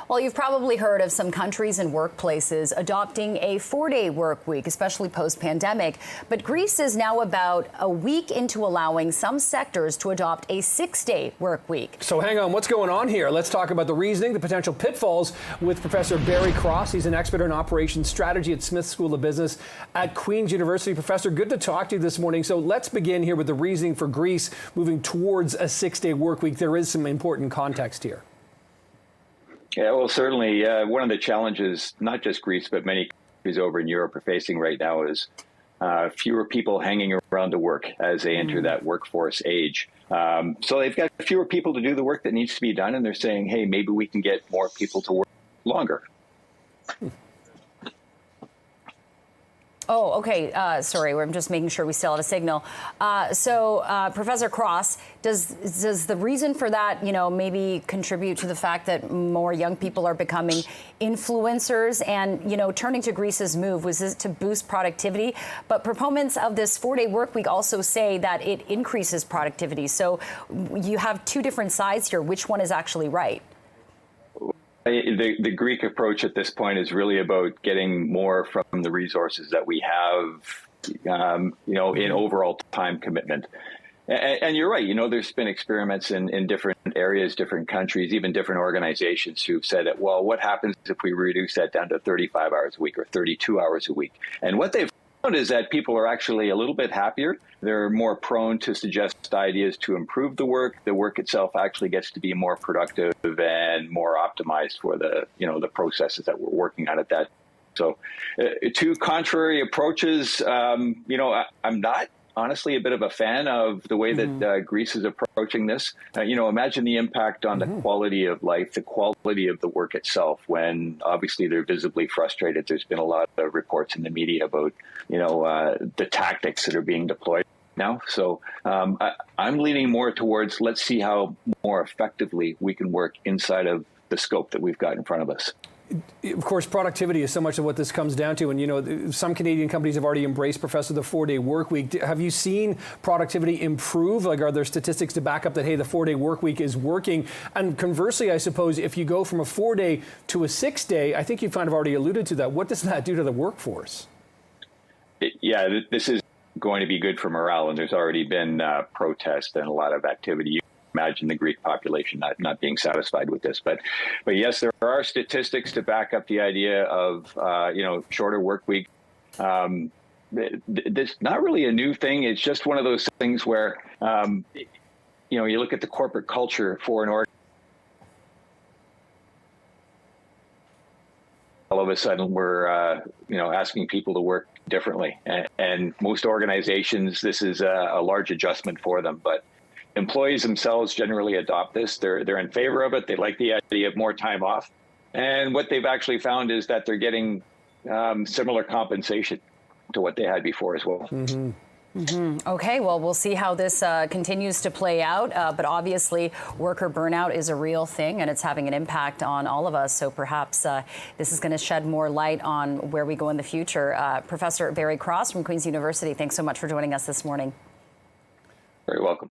Well, you've probably heard of some countries and workplaces adopting a 4-day work week, especially post-pandemic. But Greece is now about a week into allowing some sectors to adopt a 6-day work week. So hang on, what's going on here? Let's talk about the reasoning, the potential pitfalls with Professor Barry Cross. He's an expert in operations strategy at Smith School of Business at Queen's University. Professor, good to talk to you this morning. So let's begin here with the reasoning for Greece moving towards a 6-day work week. There is some important context here. Yeah, well, certainly one of the challenges, not just Greece, but many countries over in Europe are facing right now is fewer people hanging around to work as they enter that workforce age. So they've got fewer people to do the work that needs to be done, and they're saying, hey, maybe we can get more people to work longer. Oh, okay. Sorry, I'm just making sure we still have a signal. Professor Cross, does the reason for that, maybe contribute to the fact that more young people are becoming influencers? And, turning to Greece's move, was this to boost productivity? But proponents of this 4-day work week also say that it increases productivity. So you have two different sides here. Which one is actually right? The Greek approach at this point is really about getting more from the resources that we have, in overall time commitment. And you're right, there's been experiments in different areas, different countries, even different organizations who've said that, well, what happens if we reduce that down to 35 hours a week or 32 hours a week? And what they've found is that people are actually a little bit happier. They're more prone to suggest ideas to improve the work. The work itself actually gets to be more productive and more optimized for the processes that we're working on at that. So two contrary approaches. I'm not honestly a bit of a fan of the way that Greece is approaching this. Imagine the impact on the quality of life, the quality of the work itself, when obviously they're visibly frustrated. There's been a lot of reports in the media about, the tactics that are being deployed now. So I'm leaning more towards, let's see how more effectively we can work inside of the scope that we've got in front of us. Of course, productivity is so much of what this comes down to. And, some Canadian companies have already embraced, Professor, the 4-day work week. Have you seen productivity improve? Like, are there statistics to back up that, hey, the 4-day work week is working? And conversely, I suppose, if you go from a 4-day to a 6-day, I think you've kind of already alluded to that. What does that do to the workforce? This is going to be good for morale. And there's already been protests and a lot of activity. Imagine the Greek population not being satisfied with this, but yes, there are statistics to back up the idea of shorter work week. This not really a new thing. It's just one of those things where you look at the corporate culture for an org. All of a sudden, we're asking people to work differently, and most organizations, this is a large adjustment for them, but employees themselves generally adopt this. They're in favor of it. They like the idea of more time off. And what they've actually found is that they're getting similar compensation to what they had before as well. Okay, well, we'll see how this continues to play out. But obviously, worker burnout is a real thing, and it's having an impact on all of us. So perhaps this is going to shed more light on where we go in the future. Professor Barry Cross from Queen's University, thanks so much for joining us this morning. Very welcome.